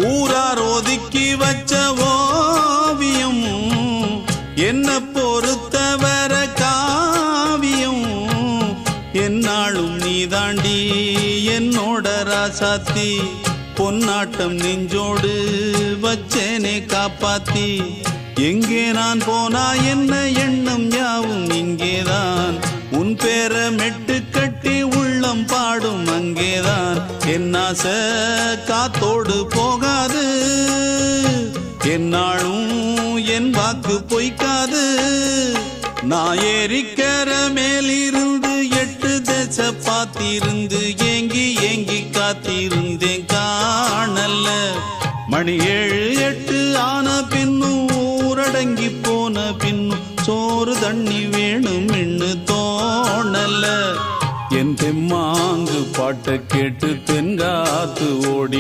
ஊரார் ஒதுக்கி வச்ச ஓவியம் என்ன பொறுத்தவர காவியம் என்னாலும் நீதாண்டி என்னோட ராசாத்தி பொன்னாட்டம் நெஞ்சோடு வச்சேனே காப்பாத்தி எங்கே நான் போனா என்ன எண்ணம் யாவும் இங்கேதான் உன் பேர மெட்டு கட்டி உள்ளம் பாடும் அங்கேதான் என்னாச காத்தோடு போகாது என்னாலும் என் வாக்கு பொய்க்காது நான் ஏறிக்கர மேலிருந்து 8 தேச பார்த்திருந்து ஏங்கி ஏங்கி காத்திருந்தேன் காணல்ல மணி 7 8 ஆன பின்னும் ஊரடங்கி போன பின்னும் சோறு தண்ணி வேணும் இன்னு தோணல என் தெம்மாங்கு பாட்டை கேட்டு தென்காத்து ஓடி